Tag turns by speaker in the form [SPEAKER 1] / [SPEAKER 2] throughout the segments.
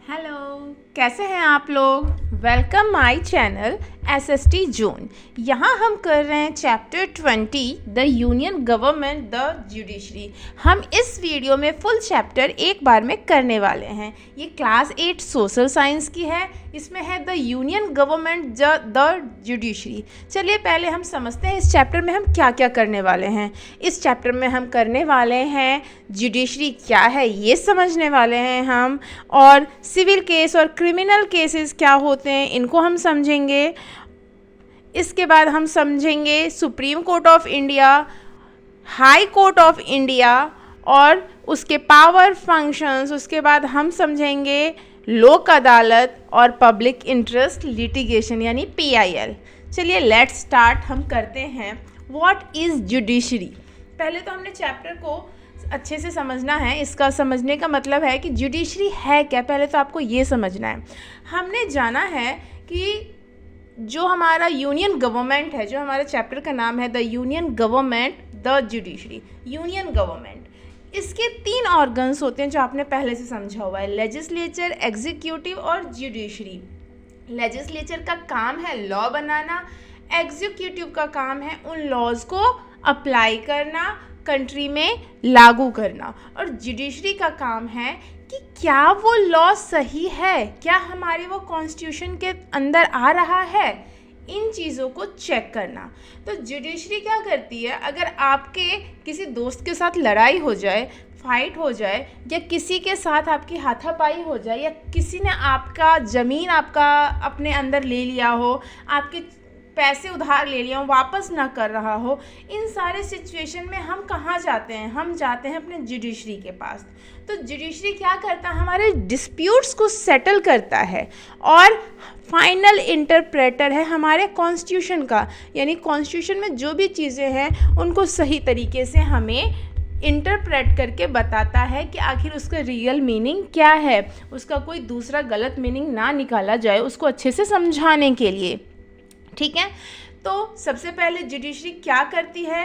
[SPEAKER 1] Hello, कैसे हैं आप लोग। Welcome my channel SST zone. यहाँ हम कर रहे हैं chapter 20 the union government the judiciary. हम इस वीडियो में फुल चैप्टर एक बार में करने वाले हैं। ये क्लास 8 सोशल साइंस की है। इसमें है the union government the judiciary. चलिए पहले हम समझते हैं इस चैप्टर में हम क्या क्या करने वाले हैं। इस चैप्टर में हम करने वाले हैं जुडिशरी क्या है ये समझने वाले हैं हम, और सिविल केस और क्रिमिनल केसेस क्या होते हैं इनको हम समझेंगे। इसके बाद हम समझेंगे supreme court of India, high court of India और उसके पावर फंक्शंस। उसके बाद हम समझेंगे लोक अदालत और पब्लिक इंटरेस्ट लिटिगेशन यानी पीआईएल। चलिए लेट्स स्टार्ट। हम करते हैं व्हाट इज़ जुडिशरी। पहले तो हमने चैप्टर को अच्छे से समझना है। इसका समझने का मतलब है कि जुडिशरी है क्या, पहले तो आपको ये समझना है। हमने जाना है कि जो हमारा यूनियन गवर्नमेंट है, जो हमारे चैप्टर का नाम है the union government the judiciary, union government, इसके 3 ऑर्गन्स होते हैं जो आपने पहले से समझा हुआ है, लेजिस्लेचर, एग्जीक्यूटिव और जुडिशरी। लेजिस्लेचर का काम है लॉ बनाना, एग्जीक्यूटिव का काम है उन लॉज को अप्लाई करना, कंट्री में लागू करना, और जुडिशरी का काम है कि क्या वो लॉ सही है, क्या हमारे वो कॉन्स्टिट्यूशन के अंदर आ रहा है, इन चीज़ों को चेक करना। तो जुडिशरी क्या करती है, अगर आपके किसी दोस्त के साथ लड़ाई हो जाए, फाइट हो जाए, या किसी के साथ आपकी हाथापाई हो जाए, या किसी ने आपका ज़मीन आपका अपने अंदर ले लिया हो, आपके पैसे उधार ले लिया हो, वापस ना कर रहा हो, इन सारे सिचुएशन में हम कहाँ जाते हैं, हम जाते हैं अपने जुडिशरी के पास। तो जुडिशरी क्या करता है, हमारे डिस्प्यूट्स को सेटल करता है और फाइनल इंटरप्रेटर है हमारे कॉन्स्टिट्यूशन का, यानी कॉन्स्टिट्यूशन में जो भी चीज़ें हैं उनको सही तरीके से हमें इंटरप्रेट करके बताता है कि आखिर उसका रियल मीनिंग क्या है, उसका कोई दूसरा गलत मीनिंग ना निकाला जाए, उसको अच्छे से समझाने के लिए। ठीक है, तो सबसे पहले जुडिशरी क्या करती है,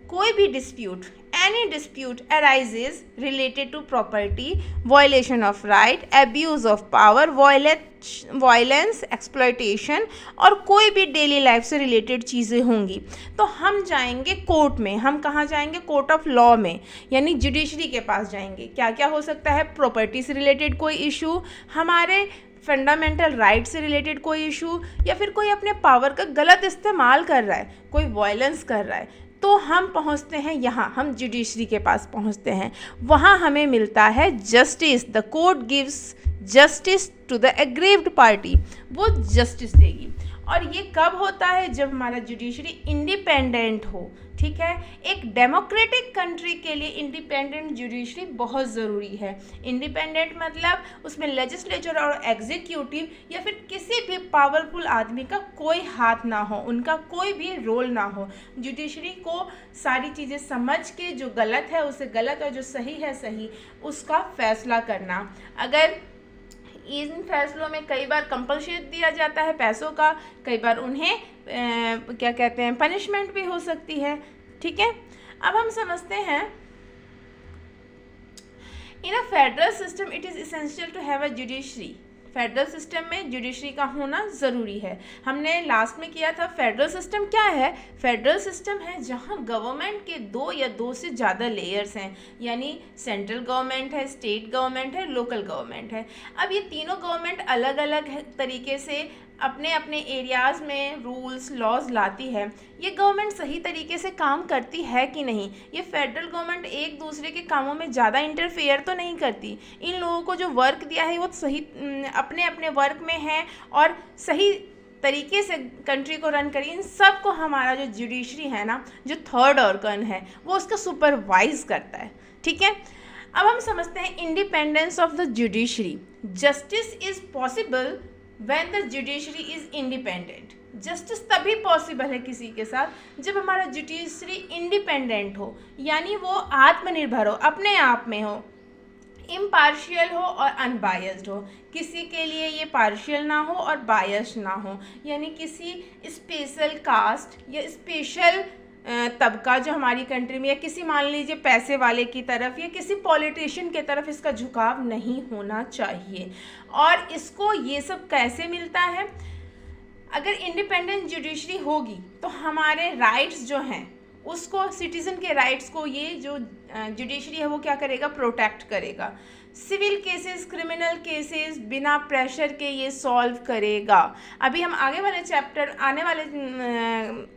[SPEAKER 1] कोई भी dispute, any dispute arises related to property, violation of right, abuse of power, violence, exploitation और कोई भी डेली लाइफ से रिलेटेड चीज़ें होंगी तो हम जाएंगे कोर्ट में। हम कहाँ जाएंगे, कोर्ट ऑफ लॉ में, यानी जुडिशरी के पास जाएंगे। क्या क्या हो सकता है, प्रॉपर्टी से रिलेटेड कोई इशू, हमारे फंडामेंटल राइट से रिलेटेड कोई इशू, या फिर कोई अपने पावर का गलत इस्तेमाल कर रहा है, कोई वायलेंस कर रहा है, तो हम पहुंचते हैं यहाँ, हम जुडिशरी के पास पहुंचते हैं। वहाँ हमें मिलता है justice. The court gives justice to the aggrieved party, वो जस्टिस देगी। और ये कब होता है, जब हमारा जुडिशरी इंडिपेंडेंट हो। ठीक है, एक डेमोक्रेटिक कंट्री के लिए इंडिपेंडेंट जुडिशरी बहुत ज़रूरी है। इंडिपेंडेंट मतलब उसमें लेजिस्लेचर और एग्जीक्यूटिव या फिर किसी भी पावरफुल आदमी का कोई हाथ ना हो, उनका कोई भी रोल ना हो। जुडिशरी को सारी चीज़ें समझ के जो गलत है उसे गलत और जो सही है सही, उसका फैसला करना। अगर इन फैसलों में कई बार कंपल्शन दिया जाता है पैसों का, कई बार उन्हें क्या कहते हैं पनिशमेंट भी हो सकती है। ठीक है, अब हम समझते हैं in a federal system it is essential to have a judiciary. Federal system में जुडिशरी का होना ज़रूरी है। हमने लास्ट में किया था फेडरल सिस्टम क्या है। फेडरल सिस्टम है जहां गवर्नमेंट के 2 या 2 से ज़्यादा लेयर्स हैं, यानी सेंट्रल गवर्नमेंट है, स्टेट गवर्नमेंट है, लोकल गवर्नमेंट है। अब ये तीनों गवर्नमेंट अलग अलग तरीके से अपने अपने एरियाज़ में रूल्स लॉज लाती है। ये गवर्नमेंट सही तरीके से काम करती है कि नहीं, ये फेडरल गवर्नमेंट एक दूसरे के कामों में ज़्यादा इंटरफेयर तो नहीं करती। इन लोगों को जो वर्क दिया है वो सही अपने अपने वर्क में है और सही तरीके से कंट्री को रन करी। इन सब को हमारा जो जुडिशरी है ना, जो थर्ड ऑर्गन है, वो उसका सुपरवाइज करता है। ठीक है, अब हम समझते हैं independence of the judiciary. Justice is possible when the judiciary is independent. Justice तभी पॉसिबल है किसी के साथ जब हमारा जुडिशरी इंडिपेंडेंट हो, यानी वो आत्मनिर्भर हो, अपने आप में हो, इम्पार्शियल हो और अनबायस्ड हो। किसी के लिए ये पार्शियल ना हो और बायस्ड ना हो, यानी किसी स्पेशल कास्ट या स्पेशल तबका जो हमारी कंट्री में, या किसी मान लीजिए पैसे वाले की तरफ या किसी पॉलिटिशियन की तरफ इसका झुकाव नहीं होना चाहिए। और इसको ये सब कैसे मिलता है? अगर इंडिपेंडेंट जुडिशरी होगी तो हमारे राइट्स जो हैं उसको, सिटीज़न के राइट्स को ये जो जुडिशरी है वो क्या करेगा? प्रोटेक्ट करेगा। सिविल केसेस, क्रिमिनल केसेस बिना प्रेशर के ये सॉल्व करेगा। अभी हम आगे वाले चैप्टर, आने वाले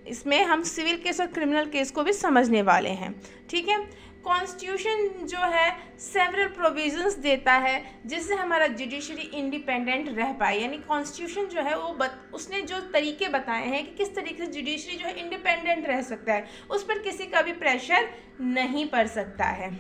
[SPEAKER 1] इसमें हम सिविल केस और क्रिमिनल केस को भी समझने वाले हैं, ठीक है। कॉन्स्टिट्यूशन जो है सेवरल प्रोविजंस देता है जिससे हमारा जुडिशरी इंडिपेंडेंट रह पाए। यानी कॉन्स्टिट्यूशन जो है वो उसने जो तरीके बताए हैं कि किस तरीके से जुडिशरी जो है इंडिपेंडेंट रह सकता है, उस पर किसी का भी प्रेशर नहीं पड़ सकता है।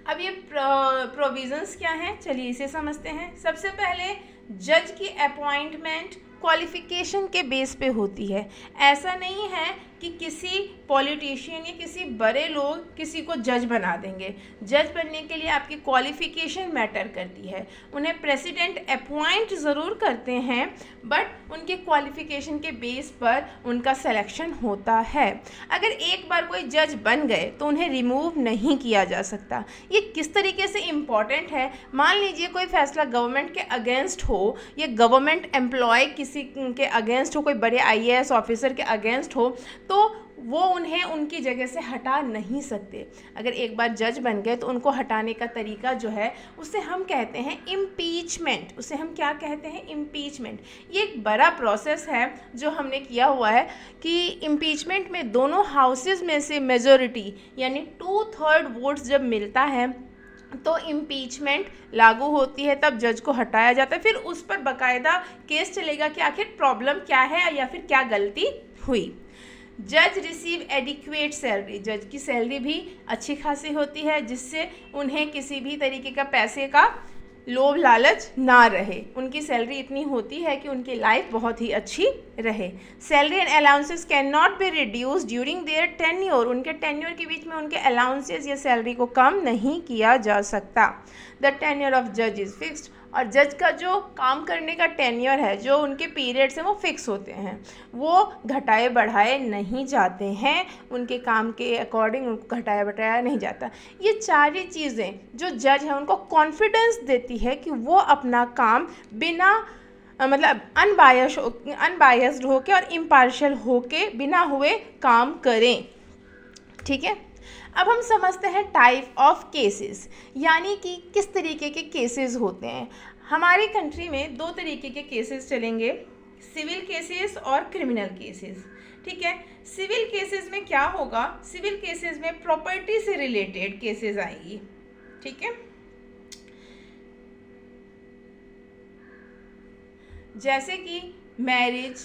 [SPEAKER 1] अब ये प्रोविजंस क्या हैं, चलिए इसे समझते हैं। सबसे पहले जज की अपॉइंटमेंट क्वालिफिकेशन के बेस पे होती है। ऐसा नहीं है कि किसी पॉलिटिशियन या किसी बड़े लोग किसी को जज बना देंगे। जज बनने के लिए आपकी क्वालिफिकेशन मैटर करती है। उन्हें प्रेसिडेंट अपॉइंट ज़रूर करते हैं, बट उनके क्वालिफिकेशन के बेस पर उनका सिलेक्शन होता है। अगर एक बार कोई जज बन गए तो उन्हें रिमूव नहीं किया जा सकता। ये किस तरीके से इम्पॉर्टेंट है? मान लीजिए कोई फैसला गवर्नमेंट के अगेंस्ट हो या गवर्नमेंट एम्प्लॉय किसी के अगेंस्ट हो, कोई बड़े IAS ऑफिसर के अगेंस्ट हो, तो वो उन्हें उनकी जगह से हटा नहीं सकते। अगर एक बार जज बन गए तो उनको हटाने का तरीका जो है उसे हम कहते हैं इम्पीचमेंट। उसे हम क्या कहते हैं? इम्पीचमेंट। ये एक बड़ा प्रोसेस है जो हमने किया हुआ है कि इम्पीचमेंट में दोनों हाउसेस में से मेजॉरिटी यानी 2/3 वोट्स जब मिलता है तो इम्पीचमेंट लागू होती है, तब जज को हटाया जाता है। फिर उस पर बाकायदा केस चलेगा कि आखिर प्रॉब्लम क्या है या फिर क्या गलती हुई। जज रिसीव एडिक्वेट सैलरी। जज की सैलरी भी अच्छी खासी होती है जिससे उन्हें किसी भी तरीके का पैसे का लोभ लालच ना रहे। उनकी सैलरी इतनी होती है कि उनकी लाइफ बहुत ही अच्छी रहे। Salary and allowances can not be reduce during their tenure. उनके टेन्योर के बीच में उनके अलाउंसेस या सैलरी को कम नहीं किया जा सकता। द टेन्योर ऑफ जज इज़ फिक्स्ड। और जज का जो काम करने का टेन्योर है, जो उनके पीरियड्स हैं वो फिक्स होते हैं, वो घटाए बढ़ाए नहीं जाते हैं। उनके काम के अकॉर्डिंग उनको घटाया बढ़ाया नहीं जाता। ये सारी चीज़ें जो जज है उनको कॉन्फिडेंस देती है कि वो अपना काम बिना मतलब अनबायस्ड होके और इम्पार्शियल होके बिना हुए काम करें, ठीक है। अब हम समझते हैं टाइप ऑफ केसेस, यानी कि किस तरीके के केसेस होते हैं। हमारी कंट्री में 2 तरीके के केसेस चलेंगे, सिविल केसेस और क्रिमिनल केसेस, ठीक है। सिविल केसेस में क्या होगा? सिविल केसेस में प्रॉपर्टी से रिलेटेड केसेस आएंगी, ठीक है। जैसे कि मैरिज,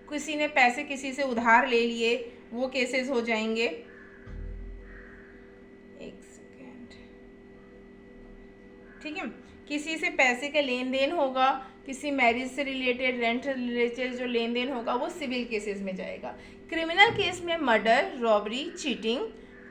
[SPEAKER 1] किसी ने पैसे किसी से उधार ले लिए, वो केसेस हो जाएंगे। ठीक है, किसी से पैसे का लेन देन होगा, किसी मैरिज से रिलेटेड, रेंट से रिलेटेड जो लेन देन होगा वो सिविल केसेस में जाएगा। क्रिमिनल केस में मर्डर, रॉबरी, चीटिंग,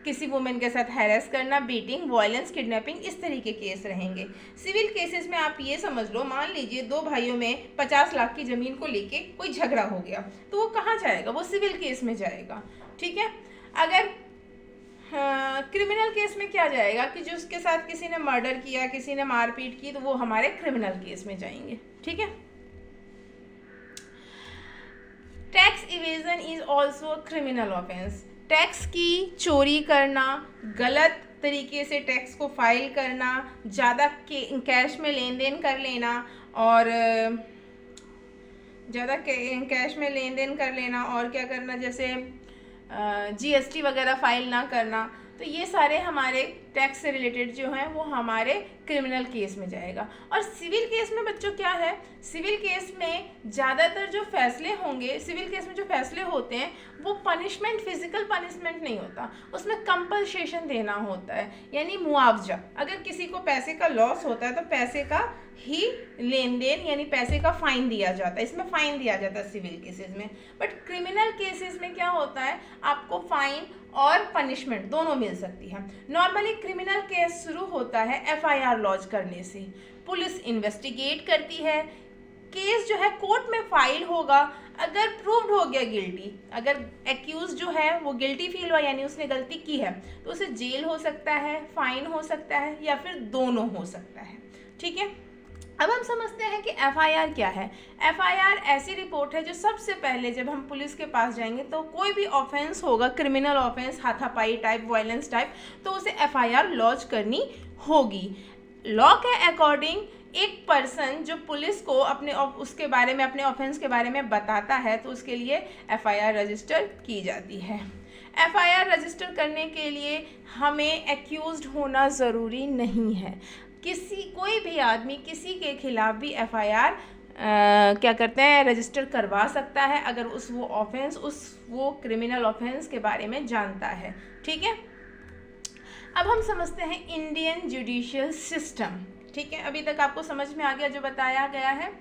[SPEAKER 1] किसी वुमेन के साथ हैरेस करना, बीटिंग, वायलेंस, किडनैपिंग, इस तरीके केस रहेंगे। सिविल केसेस में आप ये समझ लो, मान लीजिए 2 भाइयों में 50 लाख की ज़मीन को लेके कोई झगड़ा हो गया, तो वो कहाँ जाएगा? वो सिविल केस में जाएगा, ठीक है। अगर क्रिमिनल केस में क्या जाएगा कि जो उसके साथ किसी ने मर्डर किया, किसी ने मारपीट की, तो वो हमारे क्रिमिनल केस में जाएंगे, ठीक है। Tax evasion is also criminal offence. Tax की चोरी करना, गलत तरीके से टैक्स को फाइल करना, ज़्यादा कैश में लेन देन कर लेना और ज़्यादा कैश में लेन देन कर लेना और क्या करना, जैसे GST वगैरह फाइल ना करना, तो ये सारे हमारे टैक्स से रिलेटेड जो हैं वो हमारे क्रिमिनल केस में जाएगा। और सिविल केस में बच्चों क्या है? सिविल केस में ज़्यादातर जो फैसले होंगे, सिविल केस में जो फैसले होते हैं वो पनिशमेंट, फिजिकल पनिशमेंट नहीं होता, उसमें कंपनसेशन देना होता है, यानी मुआवजा। अगर किसी को पैसे का लॉस होता है तो पैसे का ही लेन देन यानी पैसे का फाइन दिया जाता है, इसमें फाइन दिया जाता है सिविल केसेस में। बट क्रिमिनल केसेस में क्या होता है, आपको फाइन और पनिशमेंट दोनों मिल सकती है। नॉर्मली क्रिमिनल केस शुरू होता है FIR लॉन्च करने से। पुलिस इन्वेस्टिगेट करती है, केस जो है कोर्ट में फाइल होगा, अगर प्रूव्ड हो गया गिल्टी, अगर एक्यूज जो है वो गिल्टी फील हुआ यानी उसने गलती की है, तो उसे जेल हो सकता है, फाइन हो सकता है या फिर दोनों हो सकता है। ठीक है, अब हम समझते हैं कि एफआईआर क्या है। एफआईआर ऐसी रिपोर्ट है जो सबसे पहले जब हम पुलिस के पास जाएंगे तो कोई भी ऑफेंस होगा, क्रिमिनल ऑफेंस, हाथापाई टाइप, वायलेंस टाइप, तो उसे एफआईआर लॉन्च करनी होगी। लॉ के अकॉर्डिंग एक पर्सन जो पुलिस को अपने उसके बारे में, अपने ऑफेंस के बारे में बताता है, तो उसके लिए एफआईआर रजिस्टर की जाती है। एफआईआर रजिस्टर करने के लिए हमें एक्यूज्ड होना ज़रूरी नहीं है। कोई भी आदमी किसी के खिलाफ भी एफआईआर क्या करते हैं, रजिस्टर करवा सकता है, अगर वो क्रिमिनल ऑफेंस के बारे में जानता है। ठीक है, अब हम समझते हैं इंडियन जुडिशियल सिस्टम। ठीक है, अभी तक आपको समझ में आ गया जो बताया गया है।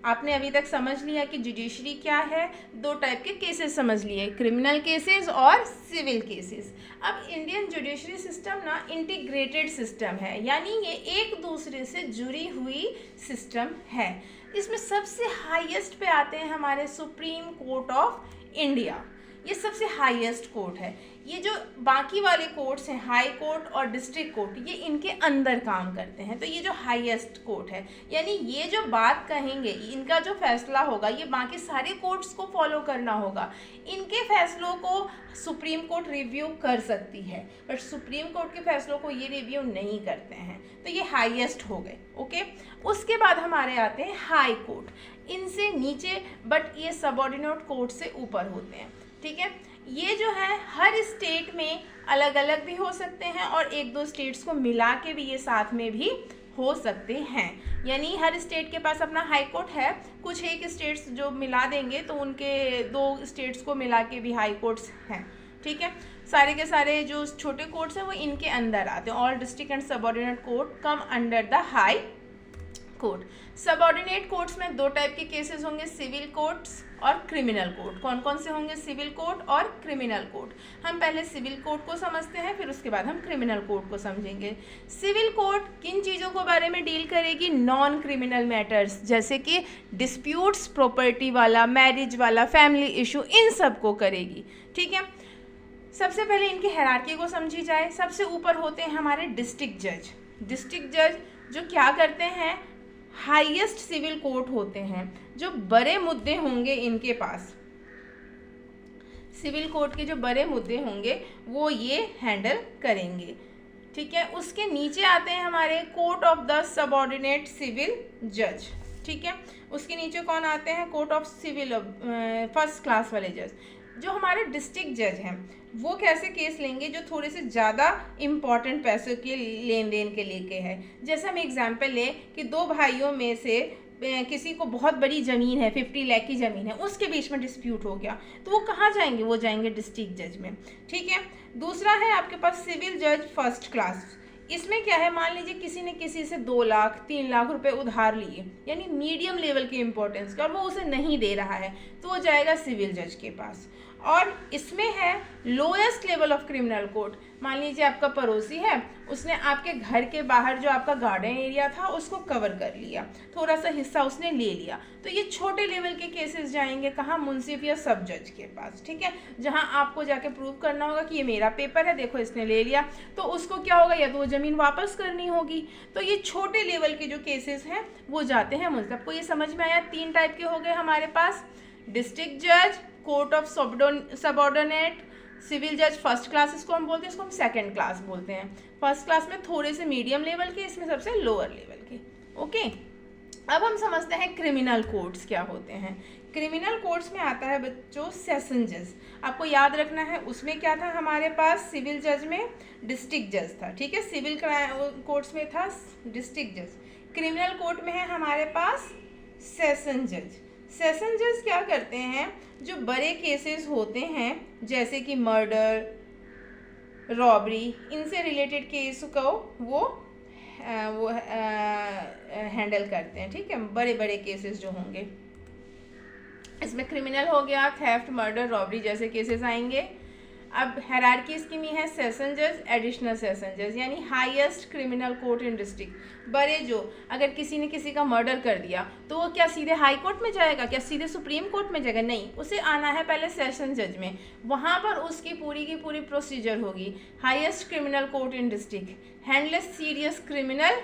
[SPEAKER 1] आपने अभी तक समझ लिया कि जुडिशरी क्या है, दो टाइप के केसेस समझ लिए, क्रिमिनल केसेस और सिविल केसेस। अब इंडियन जुडिशरी सिस्टम ना इंटीग्रेटेड सिस्टम है, यानी ये एक दूसरे से जुड़ी हुई सिस्टम है। इसमें सबसे हाईएस्ट पे आते हैं हमारे सुप्रीम कोर्ट ऑफ इंडिया, ये सबसे हाईएस्ट कोर्ट है। ये जो बाकी वाले कोर्ट्स हैं, हाई कोर्ट और डिस्ट्रिक्ट कोर्ट, ये इनके अंदर काम करते हैं। तो ये जो हाईएस्ट कोर्ट है, यानी ये जो बात कहेंगे, इनका जो फैसला होगा, ये बाकी सारे कोर्ट्स को फॉलो करना होगा। इनके फैसलों को सुप्रीम कोर्ट रिव्यू कर सकती है, बट सुप्रीम कोर्ट के फैसलों को ये रिव्यू नहीं करते हैं। तो ये हाईएस्ट हो गए। ओके, उसके बाद हमारे आते हैं हाई कोर्ट, इनसे नीचे, बट ये सबऑर्डिनेट कोर्ट से ऊपर होते हैं। ठीक है, ये जो है हर स्टेट में अलग अलग भी हो सकते हैं और एक दो स्टेट्स को मिला के भी ये साथ में भी हो सकते हैं। यानी हर स्टेट के पास अपना हाई कोर्ट है, कुछ एक स्टेट्स जो मिला देंगे तो उनके दो स्टेट्स को मिला के भी हाई कोर्ट्स हैं। ठीक है, सारे के सारे जो छोटे कोर्ट्स हैं वो इनके अंदर आते हैं। All district and subordinate court come under the high court. Subordinate courts में दो टाइप के केसेस होंगे, सिविल कोर्ट्स और क्रिमिनल कोर्ट। कौन कौन से होंगे? सिविल कोर्ट और क्रिमिनल कोर्ट। हम पहले सिविल कोर्ट को समझते हैं, फिर उसके बाद हम क्रिमिनल कोर्ट को समझेंगे। सिविल कोर्ट किन चीज़ों के बारे में डील करेगी? नॉन क्रिमिनल मैटर्स, जैसे कि डिस्प्यूट्स, प्रॉपर्टी वाला, मैरिज वाला, फैमिली इशू, इन सब को करेगी। ठीक है, सबसे पहले इनकी हायरार्की को समझी जाए। सबसे ऊपर होते हैं हमारे डिस्ट्रिक्ट जज। डिस्ट्रिक्ट जज जो क्या करते हैं, हाईएस्ट सिविल कोर्ट होते हैं। जो बड़े मुद्दे होंगे इनके पास, सिविल कोर्ट के जो बड़े मुद्दे होंगे वो ये हैंडल करेंगे। ठीक है, उसके नीचे आते हैं हमारे court of the subordinate civil जज। ठीक है, उसके नीचे कौन आते हैं? Court of civil first class वाले जज। जो हमारे डिस्ट्रिक्ट जज हैं वो कैसे केस लेंगे? जो थोड़े से ज़्यादा इम्पॉर्टेंट पैसों के लेन देन के लेके है। जैसे हम एग्जांपल लें कि दो भाइयों में से किसी को बहुत बड़ी ज़मीन है, 50 लाख की ज़मीन है, उसके बीच में डिस्प्यूट हो गया, तो वो कहाँ जाएंगे? वो जाएंगे डिस्ट्रिक्ट जज में। ठीक है, दूसरा है आपके पास सिविल जज फर्स्ट क्लास। इसमें क्या है, मान लीजिए किसी ने किसी से 2 लाख 3 लाख रुपए उधार लिए, यानी मीडियम लेवल की इंपॉर्टेंस का, और वो उसे नहीं दे रहा है, तो वो जाएगा सिविल जज के पास। और इसमें है lowest level of criminal court. मान लीजिए आपका पड़ोसी है, उसने आपके घर के बाहर जो आपका गार्डन एरिया था उसको कवर कर लिया, थोड़ा सा हिस्सा उसने ले लिया, तो ये छोटे लेवल के केसेस जाएंगे कहाँ? मुंसिफ या सब जज के पास। ठीक है, जहाँ आपको जाके प्रूव करना होगा कि ये मेरा पेपर है, देखो इसने ले लिया, तो उसको क्या होगा? या तो वो ज़मीन वापस करनी होगी। तो ये छोटे लेवल के जो केसेस हैं वो जाते हैं मुंसिफ। आपको ये समझ में आया? 3 टाइप के हो गए हमारे पास, डिस्ट्रिक्ट जज, कोर्ट ऑफ सबऑर्डिनेट, सिविल जज फर्स्ट क्लास इसको हम बोलते हैं, इसको हम सेकंड क्लास बोलते हैं। फर्स्ट क्लास में थोड़े से मीडियम लेवल के, इसमें सबसे लोअर लेवल के। ओके, अब हम समझते हैं क्रिमिनल कोर्ट्स क्या होते हैं। क्रिमिनल कोर्ट्स में आता है बच्चों सेशन जज। आपको याद रखना है उसमें क्या था हमारे पास? सिविल जज में डिस्ट्रिक्ट जज था। ठीक है, सिविल कोर्ट्स में था डिस्ट्रिक्ट जज, क्रिमिनल कोर्ट में है हमारे पास सेशन जज। सेशन जज क्या करते हैं? जो बड़े केसेस होते हैं जैसे कि मर्डर, रॉबरी, इनसे रिलेटेड केस को वो हैंडल करते हैं। ठीक है, बड़े बड़े केसेस जो होंगे, इसमें क्रिमिनल हो गया, थेफ्ट, मर्डर, रॉबरी जैसे केसेस आएंगे। अब हायरार्की इसकी में है सेशन जज, एडिशनल सेशन जज, यानी highest criminal court in district. बड़े जो, अगर किसी ने किसी का मर्डर कर दिया तो वो क्या सीधे हाई कोर्ट में जाएगा, क्या सीधे सुप्रीम कोर्ट में जाएगा? नहीं, उसे आना है पहले सेशन जज में, वहाँ पर उसकी पूरी की पूरी प्रोसीजर होगी। Highest criminal court in district handles serious criminal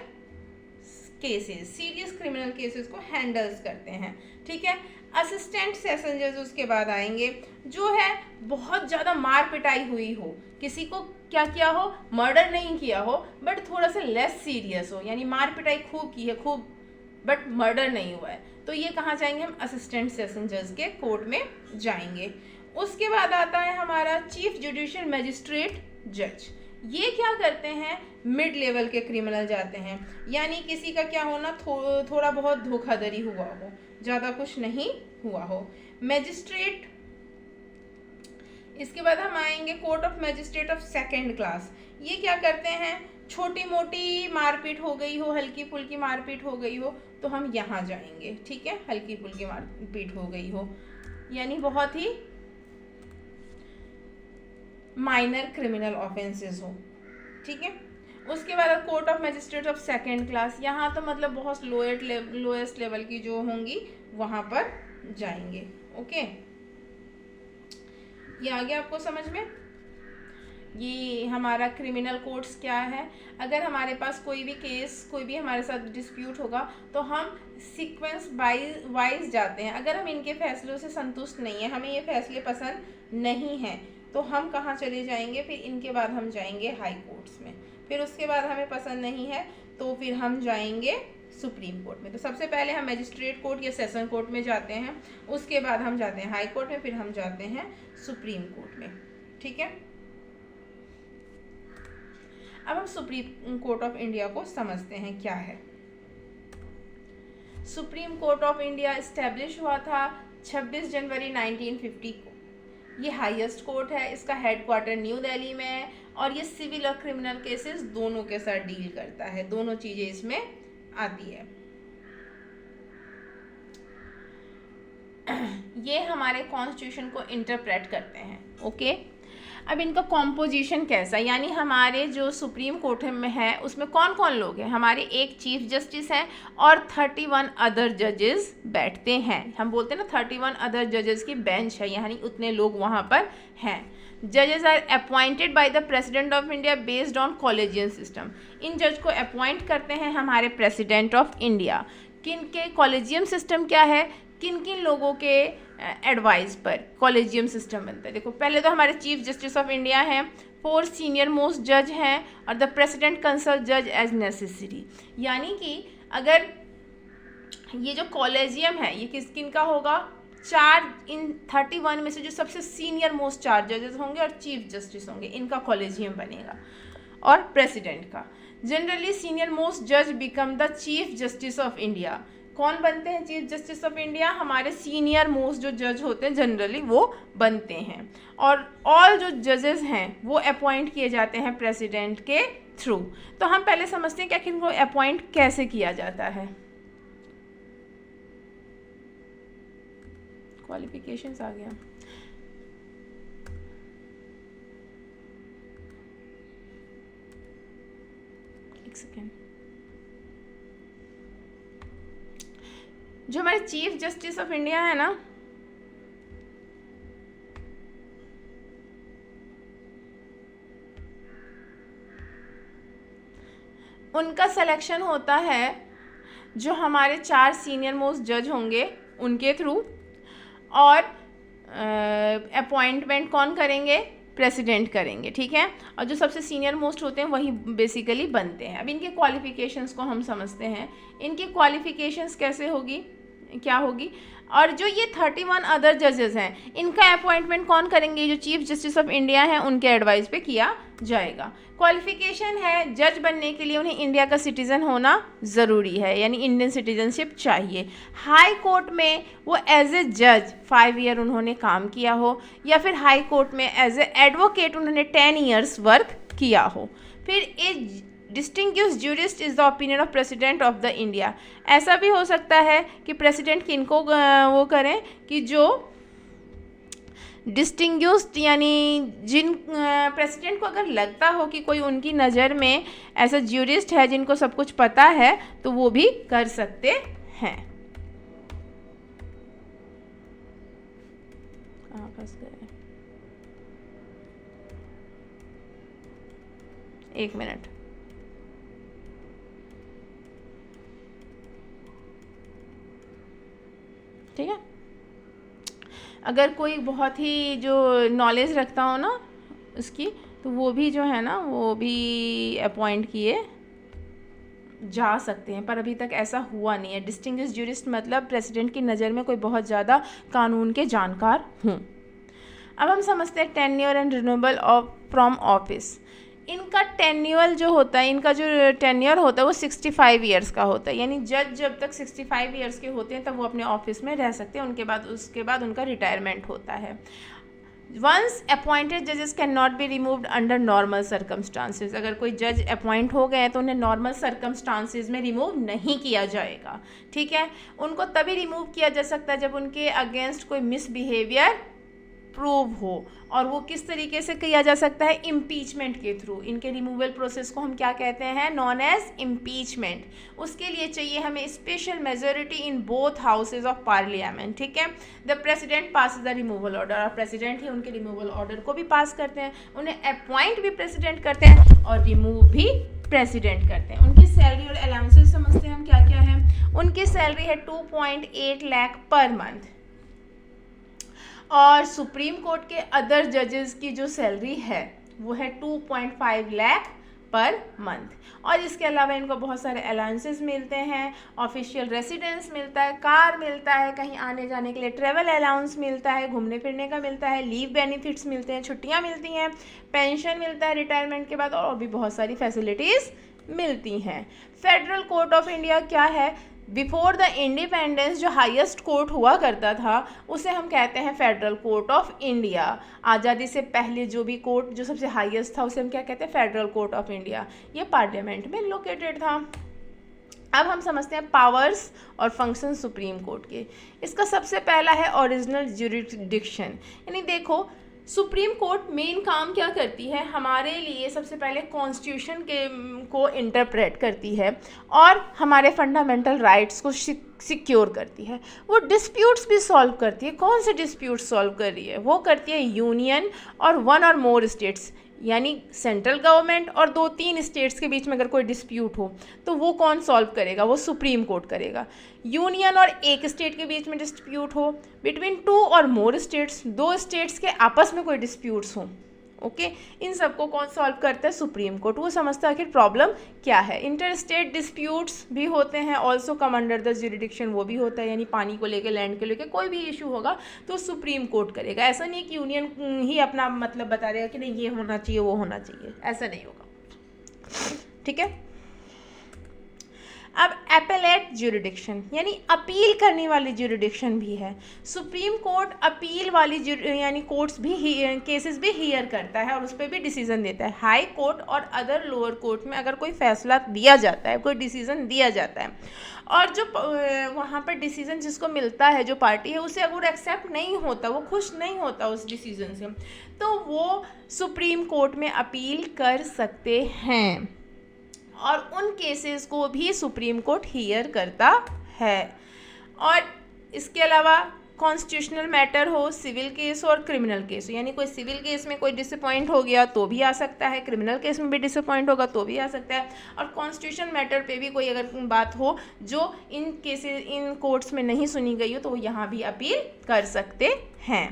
[SPEAKER 1] cases, serious criminal cases को हैंडल्स करते हैं, ठीक है। असिस्टेंट सेशन जज उसके बाद आएंगे, जो है बहुत ज़्यादा मार पिटाई हुई हो, किसी को क्या किया हो, मर्डर नहीं किया हो बट थोड़ा सा लेस सीरियस हो, यानी मार पिटाई खूब की है खूब बट मर्डर नहीं हुआ है, तो ये कहाँ जाएंगे हम? असिस्टेंट सेशन जज के कोर्ट में जाएंगे। उसके बाद आता है हमारा चीफ जुडिशियल मजिस्ट्रेट जज। ये क्या करते हैं? मिड लेवल के क्रिमिनल जाते हैं, यानी किसी का क्या होना, थोड़ा बहुत धोखाधड़ी हुआ हो, ज़्यादा कुछ नहीं हुआ हो। मैजिस्ट्रेट, इसके बाद हम आएंगे court of magistrate of second class. ये क्या करते हैं? छोटी मोटी मारपीट हो गई हो, हल्की फुल्की मारपीट हो गई हो तो हम यहाँ जाएंगे, ठीक है। हल्की फुल्की मारपीट हो गई हो यानी बहुत ही माइनर क्रिमिनल ऑफेंसेस हो, ठीक है। उसके बाद court of magistrate of second class, यहाँ तो मतलब बहुत लोएस्ट लेवल की जो होंगी वहाँ पर जाएंगे, ओके। ये आ गया आपको समझ में? ये हमारा क्रिमिनल कोर्ट्स क्या है। अगर हमारे पास कोई भी केस, कोई भी हमारे साथ डिस्प्यूट होगा तो हम सीक्वेंस वाइज जाते हैं। अगर हम इनके फैसलों से संतुष्ट नहीं है, हमें ये फैसले पसंद नहीं हैं, तो हम कहाँ चले जाएंगे? फिर इनके बाद हम जाएंगे हाई कोर्ट्स में। फिर उसके बाद हमें पसंद नहीं है तो फिर हम जाएंगे सुप्रीम कोर्ट में। तो सबसे पहले हम मजिस्ट्रेट कोर्ट या सेशन कोर्ट में जाते हैं, उसके बाद हम जाते हैं हाई कोर्ट में, फिर हम जाते हैं सुप्रीम कोर्ट में, ठीक है। अब हम सुप्रीम कोर्ट ऑफ इंडिया को समझते हैं क्या है। Supreme court of India establish हुआ था 26 जनवरी 1950 को। ये हाईएस्ट कोर्ट है, इसका हेडक्वार्टर न्यू दिल्ली में है और ये सिविल और क्रिमिनल केसेस दोनों के साथ डील करता है, दोनों चीज़ें इसमें आती है। ये हमारे कॉन्स्टिट्यूशन को इंटरप्रेट करते हैं, ओके। अब इनका कॉम्पोजिशन कैसा, यानी हमारे जो सुप्रीम कोर्ट में है उसमें कौन कौन लोग हैं? हमारे एक चीफ जस्टिस हैं और 31 अदर जजेस बैठते हैं। हम बोलते हैं ना 31 अदर जजेस की बेंच है, यानी उतने लोग वहाँ पर हैं। जजेस are appointed by the president of India based on collegium system. इन जज को अपॉइंट करते हैं हमारे प्रेसिडेंट ऑफ इंडिया। किन के कॉलेजियम सिस्टम क्या है? किन किन लोगों के एडवाइस पर कॉलेजियम सिस्टम बनता है? देखो, पहले तो हमारे चीफ जस्टिस ऑफ इंडिया हैं, 4 सीनियर मोस्ट जज हैं और द प्रेसिडेंट कंसल्ट जज एज नेसेसरी। यानी कि अगर ये जो कॉलेजियम है ये किन का होगा? 4 इन 31 में से जो सबसे सीनियर मोस्ट 4 जजेस होंगे और चीफ जस्टिस होंगे, इनका कॉलेजियम बनेगा। और प्रेसिडेंट का जनरली सीनियर मोस्ट जज become the chief justice of India. कौन बनते हैं चीफ जस्टिस ऑफ इंडिया? हमारे सीनियर मोस्ट जो जज होते हैं जनरली वो बनते हैं। और ऑल जो जजेस हैं वो अपॉइंट किए जाते हैं प्रेसिडेंट के थ्रू। तो हम पहले समझते हैं कि आखिर इनको अपॉइंट कैसे किया जाता है। क्वालिफिकेशंस आ गया। एक सेकेंड। जो हमारे चीफ जस्टिस ऑफ इंडिया है ना, उनका सिलेक्शन होता है जो हमारे 4 सीनियर मोस्ट जज होंगे उनके थ्रू, और अपॉइंटमेंट कौन करेंगे? प्रेसिडेंट करेंगे, ठीक है। और जो सबसे सीनियर मोस्ट होते हैं वही बेसिकली बनते हैं। अब इनके क्वालिफिकेशंस को हम समझते हैं। इनकी क्वालिफिकेशंस कैसे होगी, क्या होगी? और जो ये 31 अदर जजेस हैं इनका अपॉइंटमेंट कौन करेंगे? जो चीफ जस्टिस ऑफ इंडिया हैं उनके एडवाइस पे किया जाएगा। क्वालिफिकेशन है, जज बनने के लिए उन्हें इंडिया का सिटीज़न होना ज़रूरी है, यानी इंडियन सिटीजनशिप चाहिए। हाई कोर्ट में वो एज ए जज 5 ईयर उन्होंने काम किया हो, या फिर हाई कोर्ट में एज ए एडवोकेट उन्होंने 10 ईयर्स वर्क किया हो। फिर a distinguished jurist is the opinion of president of the India. ऐसा भी हो सकता है कि प्रेसिडेंट किनको वो करें कि जो डिस्टिंग्विश्ड यानी जिन प्रेसिडेंट को अगर लगता हो कि कोई उनकी नज़र में ऐसा ज्यूरिस्ट है जिनको सब कुछ पता है तो वो भी कर सकते हैं। फंस गए, एक मिनट। ठीक है, अगर कोई बहुत ही जो नॉलेज रखता हो ना उसकी, तो वो भी जो है ना वो भी अपॉइंट किए जा सकते हैं, पर अभी तक ऐसा हुआ नहीं है। डिस्टिंग्विश्ड ज्यूरिस्ट मतलब प्रेसिडेंट की नज़र में कोई बहुत ज़्यादा कानून के जानकार हों। अब हम समझते हैं tenure and renewable of from office. इनका टेन्योर जो होता है, इनका जो टेन्योर होता है वो 65 ईयर्स का होता है, यानी जज जब तक 65 ईयर्स के होते हैं तब वो अपने ऑफिस में रह सकते हैं, उसके बाद उनका रिटायरमेंट होता है। वंस अपॉइंटेड जजेस can not be removed under normal circumstances. अगर कोई जज अपॉइंट हो गए हैं तो उन्हें नॉर्मल सर्कमस्टांसेस में रिमूव नहीं किया जाएगा। ठीक है, उनको तभी रिमूव किया जा सकता है जब उनके अगेंस्ट कोई मिसबिहेवियर प्रूव हो, और वो किस तरीके से किया जा सकता है, इम्पीचमेंट के थ्रू। इनके रिमूवल प्रोसेस को हम क्या कहते हैं, नॉन एज इम्पीचमेंट। उसके लिए चाहिए हमें special majority in both houses of parliament. ठीक है, the president pass the removal order, और प्रेसिडेंट ही उनके रिमूवल ऑर्डर को भी पास करते हैं, उन्हें अपॉइंट भी प्रेसिडेंट करते हैं और रिमूव भी प्रेसिडेंट करते हैं। उनकी सैलरी और अलाउंसेस समझते हैं हम क्या क्या है। उनकी सैलरी है 2.8 लाख पर मंथ, और सुप्रीम कोर्ट के अदर जजेस की जो सैलरी है वो है 2.5 लाख पर मंथ। और इसके अलावा इनको बहुत सारे अलाउंसेस मिलते हैं, ऑफिशियल रेसिडेंस मिलता है, कार मिलता है, कहीं आने जाने के लिए ट्रैवल अलाउंस मिलता है, घूमने फिरने का मिलता है, लीव बेनिफिट्स मिलते हैं, छुट्टियां मिलती हैं, पेंशन मिलता है रिटायरमेंट के बाद, और भी बहुत सारी फैसिलिटीज़ मिलती हैं। फेडरल कोर्ट ऑफ इंडिया क्या है, बिफोर द इंडिपेंडेंस जो हाईएस्ट कोर्ट हुआ करता था उसे हम कहते हैं फेडरल कोर्ट ऑफ इंडिया। आज़ादी से पहले जो भी कोर्ट जो सबसे हाईएस्ट था उसे हम क्या कहते हैं, फेडरल कोर्ट ऑफ इंडिया। ये पार्लियामेंट में लोकेटेड था। अब हम समझते हैं पावर्स और फंक्शन सुप्रीम कोर्ट के। इसका सबसे पहला है ओरिजिनल ज्यूरिसडिक्शन, यानी देखो सुप्रीम कोर्ट मेन काम क्या करती है, हमारे लिए सबसे पहले कॉन्स्टिट्यूशन को इंटरप्रेट करती है और हमारे फंडामेंटल राइट्स को सिक्योर करती है। वो डिस्प्यूट्स भी सॉल्व करती है। कौन से डिस्प्यूट्स सॉल्व कर रही है, वो करती है यूनियन और वन और मोर स्टेट्स, यानी सेंट्रल गवर्नमेंट और 2-3 स्टेट्स के बीच में अगर कोई डिस्प्यूट हो तो वो कौन सॉल्व करेगा, वो सुप्रीम कोर्ट करेगा। यूनियन और एक स्टेट के बीच में डिस्प्यूट हो, बिटवीन 2 और मोर स्टेट्स, 2 स्टेट्स के आपस में कोई डिस्प्यूट्स हो, ओके, इन सबको कौन सॉल्व करता है, सुप्रीम कोर्ट। वो समझता है आखिर प्रॉब्लम क्या है। इंटर स्टेट डिस्प्यूट्स भी होते हैं, also come under the jurisdiction, वो भी होता है, यानी पानी को लेके, लैंड को लेके कोई भी इशू होगा तो सुप्रीम कोर्ट करेगा। ऐसा नहीं कि यूनियन ही अपना मतलब बता देगा कि नहीं ये होना चाहिए वो होना चाहिए, ऐसा नहीं होगा। ठीक है, अब एपेलेट ज्यूरिडिक्शन यानी अपील करने वाली ज्यूरिडिक्शन भी है। सुप्रीम कोर्ट अपील वाली यानी कोर्ट्स भी केसेस भी हियर करता है और उस पर भी डिसीजन देता है। हाई कोर्ट और अदर लोअर कोर्ट में अगर कोई फैसला दिया जाता है, कोई डिसीजन दिया जाता है और जो वहाँ पर डिसीजन जिसको मिलता है, जो पार्टी है, उसे अगर एक्सेप्ट नहीं होता, वो खुश नहीं होता उस डिसीजन से, तो वो सुप्रीम कोर्ट में अपील कर सकते हैं और उन केसेस को भी सुप्रीम कोर्ट हियर करता है। और इसके अलावा कॉन्स्टिट्यूशनल मैटर हो, सिविल केस और क्रिमिनल केस हो, यानी कोई सिविल केस में कोई डिसअपॉइंट हो गया तो भी आ सकता है, क्रिमिनल केस में भी डिसअपॉइंट होगा तो भी आ सकता है, और कॉन्स्टिट्यूशन मैटर पे भी कोई अगर बात हो जो इन केसेस इन कोर्ट्स में नहीं सुनी गई हो तो वो यहाँ भी अपील कर सकते हैं।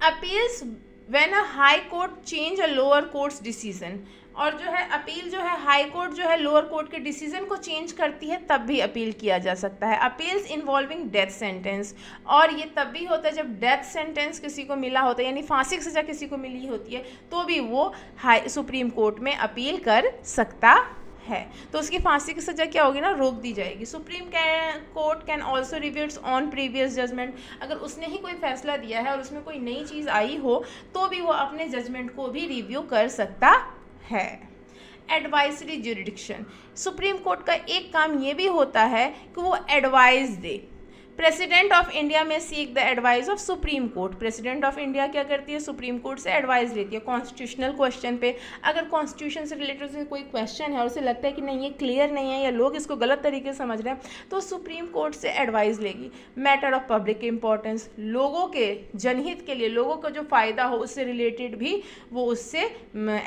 [SPEAKER 1] Appeals when a high court change a lower courts decision, और जो है अपील जो है हाई कोर्ट जो है लोअर कोर्ट के डिसीजन को चेंज करती है तब भी अपील किया जा सकता है। अपील्स इन्वॉल्विंग डेथ सेंटेंस, और ये तब भी होता है जब डेथ सेंटेंस किसी को मिला होता है, यानी फांसी की सज़ा किसी को मिली होती है तो भी वो सुप्रीम कोर्ट में अपील कर सकता है। तो उसकी फांसी की सज़ा क्या होगी ना, रोक दी जाएगी। Supreme court can also review its own previous judgment, अगर उसने ही कोई फैसला दिया है और उसमें कोई नई चीज़ आई हो तो भी वो अपने जजमेंट को भी रिव्यू कर सकता है। एडवाइजरी ज्यूरिडिक्शन, सुप्रीम कोर्ट का एक काम ये भी होता है कि वो एडवाइस दे। President of India may seek the advice of supreme Court. President of India क्या करती है, सुप्रीम कोर्ट से एडवाइस लेती है कॉन्स्टिट्यूशनल क्वेश्चन पे। अगर कॉन्स्टिट्यूशन से रिलेटेड कोई क्वेश्चन है और उसे लगता है कि नहीं ये क्लियर नहीं है या लोग इसको गलत तरीके से समझ रहे हैं, तो सुप्रीम कोर्ट से एडवाइस लेगी। मैटर ऑफ पब्लिक इंपॉर्टेंस, लोगों के जनहित के लिए, लोगों का जो फ़ायदा हो उससे रिलेटेड भी वो उससे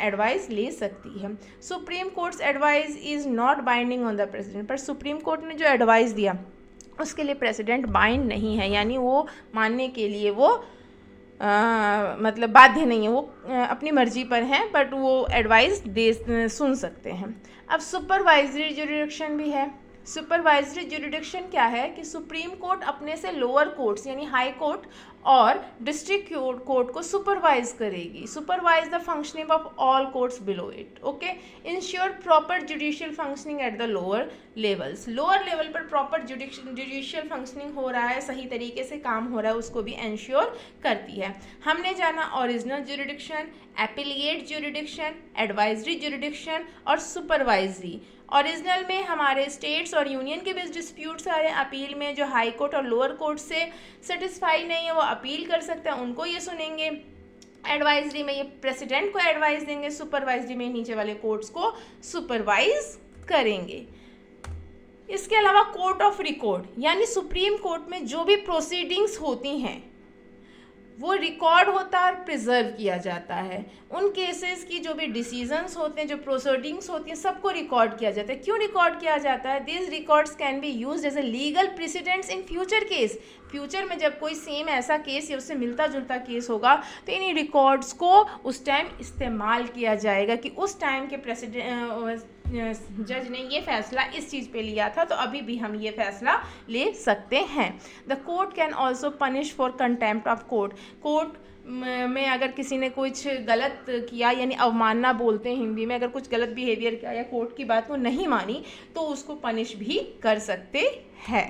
[SPEAKER 1] एडवाइस ले सकती है। Supreme courts advice is not binding on the president, पर सुप्रीम कोर्ट ने जो एडवाइस दिया उसके लिए प्रेसिडेंट बाइंड नहीं है, यानी वो मानने के लिए वो मतलब बाध्य नहीं है, वो अपनी मर्जी पर हैं, बट वो एडवाइस सुन सकते हैं। अब सुपरवाइजरी जुरिडिक्शन भी है। सुपरवाइजरी जुरिडिक्शन क्या है कि सुप्रीम कोर्ट अपने से लोअर कोर्ट्स यानी हाई कोर्ट और डिस्ट्रिक्ट कोर्ट को सुपरवाइज करेगी। Supervise the functioning of all courts below it, okay. Ensure proper judicial functioning at the lower levels, lower level पर प्रॉपर जुडिशियल फंक्शनिंग हो रहा है, सही तरीके से काम हो रहा है, उसको भी इंश्योर करती है। हमने जाना original jurisdiction, appellate jurisdiction, advisory jurisdiction और सुपरवाइजरी। ओरिजिनल में हमारे स्टेट्स और यूनियन के बीच डिस्प्यूट्स आ रहे हैं, अपील में जो हाई कोर्ट और लोअर कोर्ट से सेटिस्फाई नहीं है वो अपील कर सकते हैं, उनको ये सुनेंगे। एडवाइजरी में ये प्रेसिडेंट को एडवाइस देंगे, सुपरवाइजरी में नीचे वाले कोर्ट्स को सुपरवाइज करेंगे। इसके अलावा कोर्ट ऑफ रिकॉर्ड, यानी सुप्रीम कोर्ट में जो भी प्रोसीडिंग्स होती हैं वो रिकॉर्ड होता है और प्रिजर्व किया जाता है। उन केसेस की जो भी डिसीजंस होते हैं, जो प्रोसीडिंग्स होती हैं, सबको रिकॉर्ड किया जाता है। क्यों रिकॉर्ड किया जाता है? This records can be used as a legal precedents in future case. Future में जब कोई सेम ऐसा केस या उससे मिलता जुलता केस होगा तो इन रिकॉर्ड्स को उस टाइम इस्तेमाल किया जाएगा कि उस टाइम के प्रेसिडेंट जज ने ये फैसला इस चीज़ पे लिया था, तो अभी भी हम ये फैसला ले सकते हैं। The court can also punish for contempt of court. Court में अगर किसी ने कुछ गलत किया, यानी अवमानना बोलते हैं हिंदी में, अगर कुछ गलत बिहेवियर किया या कोर्ट की बात को नहीं मानी तो उसको पनिश भी कर सकते हैं।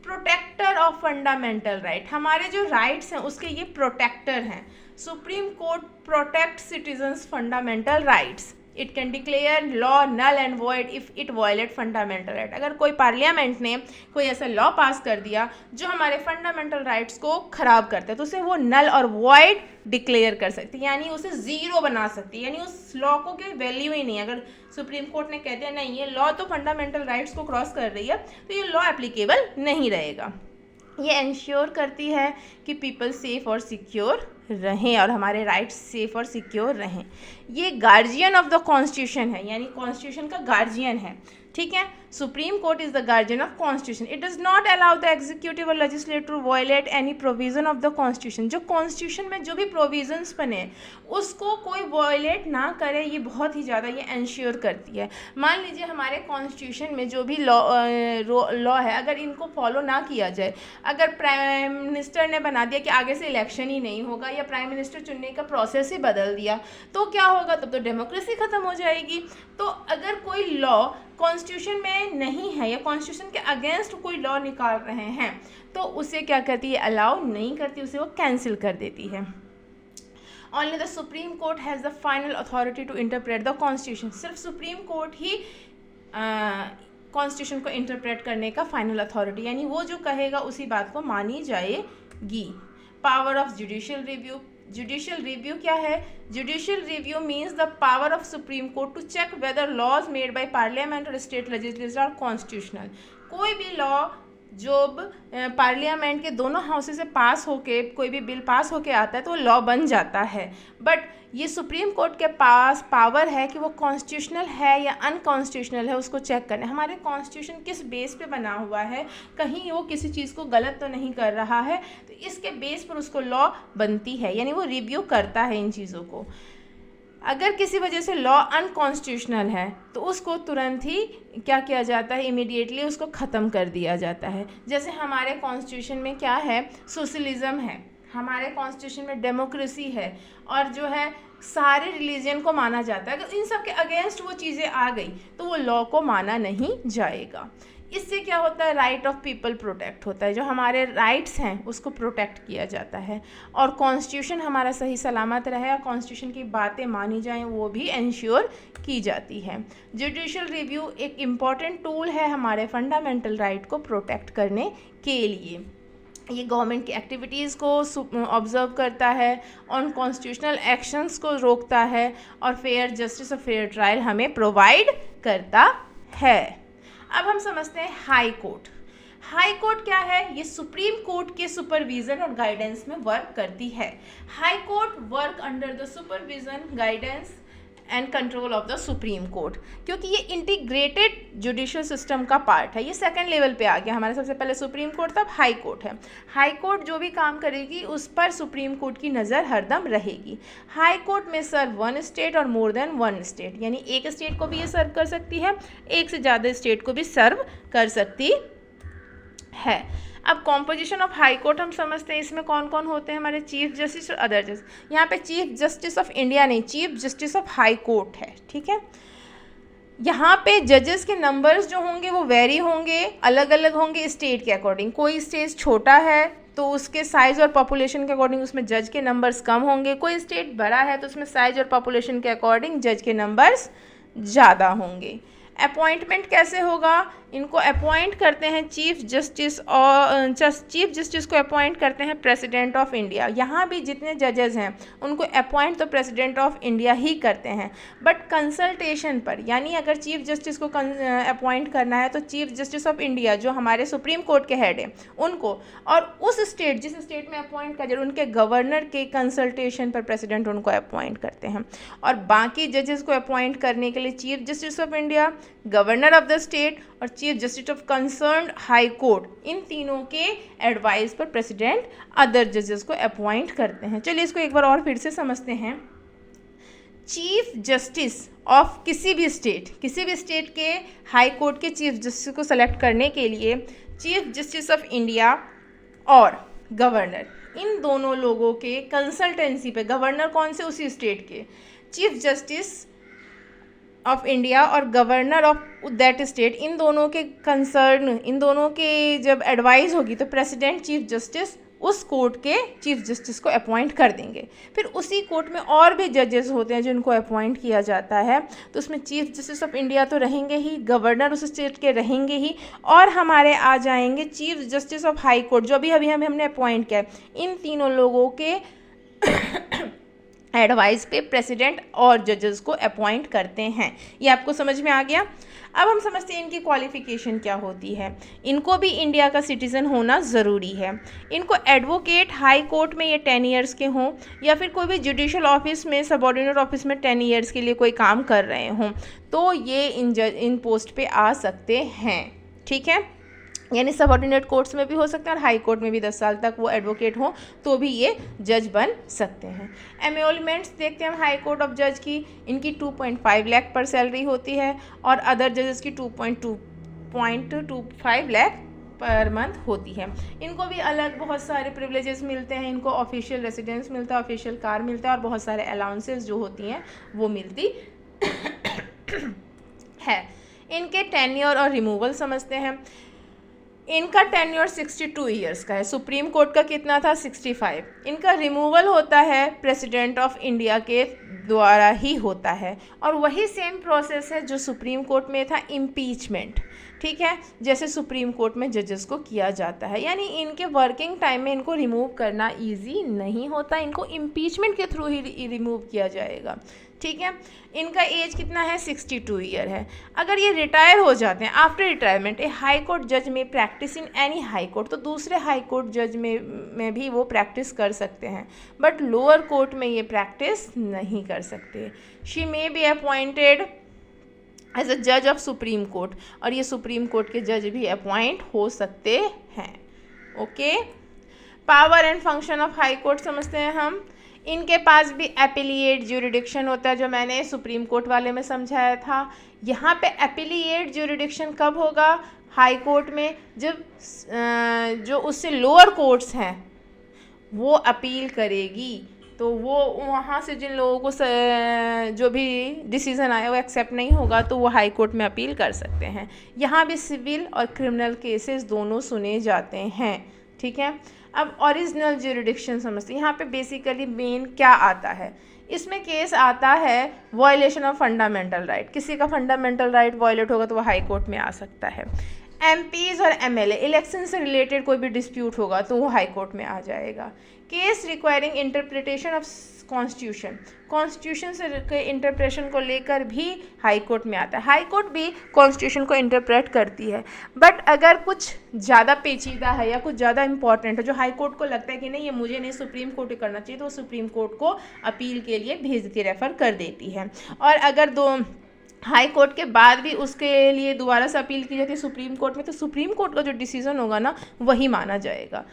[SPEAKER 1] प्रोटेक्टर ऑफ फंडामेंटल राइट, हमारे जो राइट्स हैं उसके ये प्रोटेक्टर हैं। Supreme court protect citizens fundamental rights. It can declare law null and void if it violate fundamental right. अगर कोई पार्लियामेंट ने कोई ऐसा लॉ पास कर दिया जो हमारे फंडामेंटल राइट्स को ख़राब करता है तो उसे वो नल और वॉइड डिक्लेयर कर सकती है, यानी उसे ज़ीरो बना सकती है, यानी उस लॉ को कोई वैल्यू ही नहीं है। अगर सुप्रीम कोर्ट ने कह दिया नहीं ये लॉ तो फंडामेंटल राइट्स को क्रॉस कर रही है तो ये लॉ एप्लीकेबल नहीं रहेगा। ये इंश्योर करती है कि पीपल सेफ और सिक्योर रहें और हमारे राइट्स सेफ और सिक्योर रहें। ये गार्जियन ऑफ द कॉन्स्टिट्यूशन है, यानी कॉन्स्टिट्यूशन का गार्जियन है, ठीक है। Supreme Court is the guardian of constitution. It does not allow the executive और legislator to violate any provision of the constitution. जो कॉन्स्टिट्यूशन में जो भी प्रोविजंस बने उसको कोई वायलेट ना करे, ये बहुत ही ज़्यादा ये इंश्योर करती है। मान लीजिए हमारे कॉन्स्टिट्यूशन में जो भी लॉ है अगर इनको फॉलो ना किया जाए, अगर प्राइम मिनिस्टर ने बना दिया कि आगे से इलेक्शन ही नहीं होगा या प्राइम मिनिस्टर चुनने का प्रोसेस ही बदल दिया तो क्या होगा? तब तो डेमोक्रेसी ख़त्म हो जाएगी। तो अगर कोई लॉ कॉन्स्टिट्यूशन में नहीं है या कॉन्स्टिट्यूशन के अगेंस्ट कोई लॉ निकाल रहे हैं तो उसे क्या करती है? अलाउ नहीं करती, उसे वो कैंसिल कर देती है। Only the supreme court has the final authority to interpret the constitution. सिर्फ सुप्रीम कोर्ट ही कॉन्स्टिट्यूशन को इंटरप्रेट करने का फाइनल अथॉरिटी, यानी वो जो कहेगा उसी बात को मानी जाएगी। Power of judicial review. Judicial review क्या है? Judicial review means the power of supreme court to check whether laws made by parliament और स्टेट लेजिस्लेचर आर कॉन्स्टिट्यूशनल। कोई भी लॉ जब पार्लियामेंट के दोनों हाउसेस से पास होके कोई भी बिल पास होके आता है तो वो लॉ बन जाता है, बट ये सुप्रीम कोर्ट के पास पावर है कि वो कॉन्स्टिट्यूशनल है या अनकॉन्स्टिट्यूशनल है उसको चेक करने। हमारे कॉन्स्टिट्यूशन किस बेस पे बना हुआ है, कहीं वो किसी चीज़ को गलत तो नहीं कर रहा है, तो इसके बेस पर उसको लॉ बनती है, यानी वो रिव्यू करता है इन चीज़ों को। अगर किसी वजह से लॉ अनकॉन्स्टिट्यूशनल है तो उसको तुरंत ही क्या किया जाता है? इमीडिएटली उसको ख़त्म कर दिया जाता है। जैसे हमारे कॉन्स्टिट्यूशन में क्या है? सोशलिज्म है, हमारे कॉन्स्टिट्यूशन में डेमोक्रेसी है और जो है सारे रिलीजन को माना जाता है। अगर इन सब के अगेंस्ट वो चीज़ें आ गई तो वो लॉ को माना नहीं जाएगा। इससे क्या होता है, राइट ऑफ पीपल प्रोटेक्ट होता है, जो हमारे राइट्स हैं उसको प्रोटेक्ट किया जाता है, और कॉन्स्टिट्यूशन हमारा सही सलामत रहे और कॉन्स्टिट्यूशन की बातें मानी जाएं वो भी इंश्योर की जाती है। जुडिशल रिव्यू एक इम्पॉर्टेंट टूल है हमारे फंडामेंटल राइट को प्रोटेक्ट करने के लिए। ये गवर्नमेंट की एक्टिविटीज़ को ऑब्जर्व करता है, ऑन कॉन्स्टिट्यूशनल एक्शंस को रोकता है, और फेयर जस्टिस और फेयर ट्रायल हमें प्रोवाइड करता है। अब हम समझते हैं हाई कोर्ट। हाई कोर्ट क्या है? ये सुप्रीम कोर्ट के सुपरविजन और गाइडेंस में वर्क करती है। High court work under the supervision, guidance and control of the supreme court, क्योंकि ये इंटीग्रेटेड जुडिशियल सिस्टम का पार्ट है। ये सेकंड लेवल पे आ गया, हमारे सबसे पहले सुप्रीम कोर्ट था, अब हाई कोर्ट है। हाई कोर्ट जो भी काम करेगी उस पर सुप्रीम कोर्ट की नज़र हरदम रहेगी। हाई कोर्ट में सर्व वन स्टेट और मोर देन वन स्टेट, यानी एक स्टेट को भी ये सर्व कर सकती है, एक से ज़्यादा स्टेट को भी सर्व कर सकती है। अब कॉम्पोजिशन ऑफ हाई कोर्ट हम समझते हैं, इसमें कौन कौन होते हैं हमारे चीफ जस्टिस और अदर जस्टिस। यहाँ पे चीफ जस्टिस ऑफ इंडिया नहीं, chief justice of high court है, ठीक है। यहाँ पे जजेस के नंबर्स जो होंगे वो वेरी होंगे, अलग अलग होंगे स्टेट के अकॉर्डिंग। कोई स्टेट छोटा है तो उसके साइज़ और पॉपुलेशन के अकॉर्डिंग उसमें जज के नंबर्स कम होंगे, कोई स्टेट बड़ा है तो उसमें साइज़ और पॉपुलेशन के अकॉर्डिंग जज के नंबर्स ज़्यादा होंगे। अपॉइंटमेंट कैसे होगा? इनको अपॉइंट करते हैं चीफ जस्टिस, और चीफ जस्टिस को अपॉइंट करते हैं प्रेसिडेंट ऑफ इंडिया। यहाँ भी जितने जजेस हैं उनको अपॉइंट तो प्रेसिडेंट ऑफ इंडिया ही करते हैं, बट कंसल्टेशन पर, यानी अगर चीफ जस्टिस को अपॉइंट करना है तो चीफ जस्टिस ऑफ इंडिया जो हमारे सुप्रीम कोर्ट के हेड हैं उनको, और उस स्टेट जिस स्टेट में अपॉइंट कर उनके गवर्नर के कंसल्टेशन पर प्रेसिडेंट उनको अपॉइंट करते हैं। और बाकी जजेस को अपॉइंट करने के लिए chief justice of India, governor of the state और chief justice of concerned high court, इन तीनों के एडवाइस पर प्रेसिडेंट अदर जजेस को अपॉइंट करते हैं। चलिए इसको एक बार और फिर से समझते हैं। चीफ जस्टिस ऑफ किसी भी स्टेट के हाई कोर्ट के चीफ जस्टिस को सेलेक्ट करने के लिए चीफ जस्टिस ऑफ इंडिया और गवर्नर, इन दोनों लोगों के कंसल्टेंसी पे, गवर्नर कौन से? उसी स्टेट के, चीफ जस्टिस ऑफ इंडिया और गवर्नर ऑफ दैट स्टेट, इन दोनों के कंसर्न, इन दोनों के जब एडवाइस होगी तो प्रेसिडेंट चीफ जस्टिस उस कोर्ट के चीफ जस्टिस को अपॉइंट कर देंगे। फिर उसी कोर्ट में और भी जजेस होते हैं जिनको अपॉइंट किया जाता है, तो उसमें चीफ जस्टिस ऑफ इंडिया तो रहेंगे ही, गवर्नर उस स्टेट के रहेंगे ही, और हमारे आ जाएंगे chief justice of high court जो भी अभी हमने अपॉइंट किया है। इन तीनों लोगों के एडवाइस पे प्रेसिडेंट और जजेस को अपॉइंट करते हैं। ये आपको समझ में आ गया। अब हम समझते हैं इनकी क्वालिफ़िकेशन क्या होती है। इनको भी इंडिया का सिटीज़न होना ज़रूरी है। इनको एडवोकेट हाई कोर्ट में ये 10 ईयर्स के हों, या फिर कोई भी जुडिशल ऑफिस में, सबऑर्डिनेट ऑफिस में 10 ईयर्स के लिए कोई काम कर रहे हों, तो ये इन पोस्ट पे आ सकते हैं, ठीक है। यानी सबऑर्डिनेट कोर्ट्स में भी हो सकते हैं और हाई कोर्ट में भी 10 साल तक वो एडवोकेट हो तो भी ये जज बन सकते हैं। एमोलमेंट्स देखते हैं हम हाई कोर्ट ऑफ जज की। इनकी 2.5 लाख पर सैलरी होती है और अदर जजेस की 2.25 लाख पर मंथ होती है। इनको भी अलग बहुत सारे प्रिविलेजेस मिलते हैं। इनको ऑफिशियल रेसिडेंस मिलता है, ऑफिशियल कार मिलता है और बहुत सारे अलाउंसेस जो होती हैं वो मिलती है। इनके टेन्योर और रिमूवल समझते हैं। इनका टेन्योर 62 ईयर्स का है। सुप्रीम कोर्ट का कितना था? 65। इनका रिमूवल होता है प्रेसिडेंट ऑफ इंडिया के द्वारा ही होता है और वही सेम प्रोसेस है जो सुप्रीम कोर्ट में था, इम्पीचमेंट, ठीक है, जैसे सुप्रीम कोर्ट में जजेस को किया जाता है। यानी इनके वर्किंग टाइम में इनको रिमूव करना इजी नहीं होता, इनको इम्पीचमेंट के थ्रू ही रिमूव किया जाएगा, ठीक है। इनका एज कितना है? 62 ईयर है। अगर ये रिटायर हो जाते हैं, आफ्टर रिटायरमेंट ए हाई कोर्ट जज में practice in any high court, तो दूसरे हाई कोर्ट जज में भी वो प्रैक्टिस कर सकते हैं, बट लोअर कोर्ट में ये प्रैक्टिस नहीं कर सकते। She may be appointed as a जज ऑफ सुप्रीम कोर्ट, और ये सुप्रीम कोर्ट के जज भी अपॉइंट हो सकते हैं, okay. Power and function of high court समझते हैं हम। इनके पास भी एपिलिएट ज्यूरिडिक्शन होता है, जो मैंने सुप्रीम कोर्ट वाले में समझाया था। यहाँ पे एपिलिएट ज्यूरिडिक्शन कब होगा? हाई कोर्ट में, जब जो उससे लोअर कोर्ट्स हैं वो अपील करेगी तो वो वहाँ से जिन लोगों को जो भी डिसीज़न आया वो एक्सेप्ट नहीं होगा तो वो हाई कोर्ट में अपील कर सकते हैं। यहाँ भी सिविल और क्रिमिनल केसेस दोनों सुने जाते हैं, ठीक है। अब ओरिजिनल ज्यूरिडिक्शन समझते हैं। यहाँ पे बेसिकली मेन क्या आता है, इसमें केस आता है वायलेशन ऑफ फंडामेंटल राइट। किसी का फंडामेंटल राइट वायलेट होगा तो वो हाई कोर्ट में आ सकता है। एमपीज और एमएलए इलेक्शन से रिलेटेड कोई भी डिस्प्यूट होगा तो वो हाई कोर्ट में आ जाएगा। Case requiring interpretation of constitution से के इंटरप्रेशन को लेकर भी हाई कोर्ट में आता है। हाई कोर्ट भी कॉन्स्टिट्यूशन को इंटरप्रेट करती है, बट अगर कुछ ज़्यादा पेचीदा है या कुछ ज़्यादा इंपॉर्टेंट है जो हाई कोर्ट को लगता है कि नहीं ये मुझे नहीं सुप्रीम कोर्ट ही करना चाहिए, तो वो सुप्रीम कोर्ट को अपील के लिए भेज देती है, रेफ़र कर देती है। और अगर हाई कोर्ट के बाद भी उसके लिए दोबारा से अपील की जाती है सुप्रीम कोर्ट में, तो सुप्रीम कोर्ट का जो डिसीज़न होगा ना वही माना जाएगा।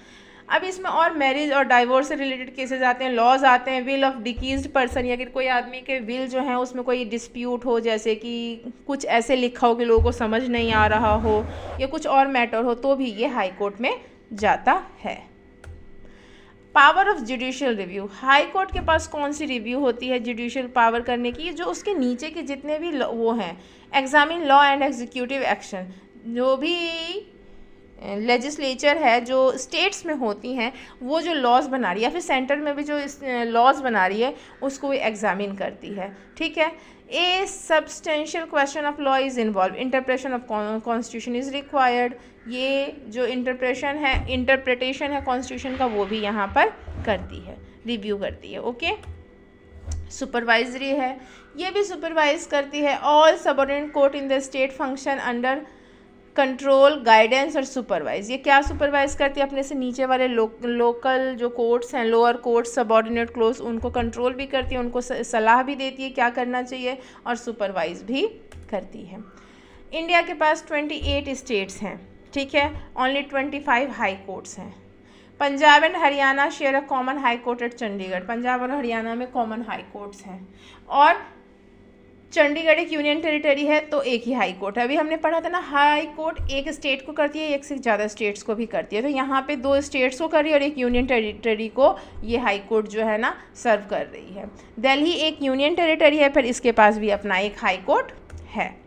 [SPEAKER 1] अब इसमें और मैरिज और डाइवोर्स से रिलेटेड केसेस आते हैं, लॉज आते हैं, विल ऑफ डिकीज्ड पर्सन, या अगर कोई आदमी के विल जो है उसमें कोई डिस्प्यूट हो, जैसे कि कुछ ऐसे लिखा हो कि लोगों को समझ नहीं आ रहा हो या कुछ और मैटर हो, तो भी ये हाई कोर्ट में जाता है। Power of judicial review, high court के पास कौन सी रिव्यू होती है जुडिशियल पावर करने की, जो उसके नीचे के जितने भी वो हैं, examine law and executive action, जो भी लेजिस्लेचर है जो स्टेट्स में होती हैं वो जो लॉज बना रही है, या फिर सेंटर में भी जो लॉज बना रही है उसको एग्जामिन करती है, ठीक है। A substantial question of law is involve, interpretation of constitution is required, ये जो इंटरप्रिटेशन है कॉन्स्टिट्यूशन का वो भी यहाँ पर करती है, रिव्यू करती है, ओके। सुपरवाइजरी है, ये भी सुपरवाइज करती है। All subordinate court in the state function under control guidance और सुपरवाइज, ये क्या सुपरवाइज करती है, अपने से नीचे वाले लोकल जो कोर्ट्स हैं, लोअर कोर्ट, सबऑर्डिनेट क्लोज, उनको कंट्रोल भी करती है, उनको सलाह भी देती है क्या करना चाहिए, और सुपरवाइज भी करती है। इंडिया के पास 28 स्टेट्स हैं, ठीक है, ओनली 25 हाई कोर्ट्स हैं। Punjab and Haryana share a common high court at Chandigarh, Punjab और हरियाणा में कॉमन हाई कोर्ट्स हैं, और चंडीगढ़ एक यूनियन टेरिटरी है तो एक ही हाई कोर्ट है। अभी हमने पढ़ा था ना हाई कोर्ट एक स्टेट को करती है, एक से ज़्यादा स्टेट्स को भी करती है, तो यहाँ पे 2 स्टेट्स को कर रही है और एक यूनियन टेरिटरी को ये हाई कोर्ट जो है ना सर्व कर रही है। दिल्ली एक यूनियन टेरिटरी है, फिर इसके पास भी अपना एक हाई कोर्ट है।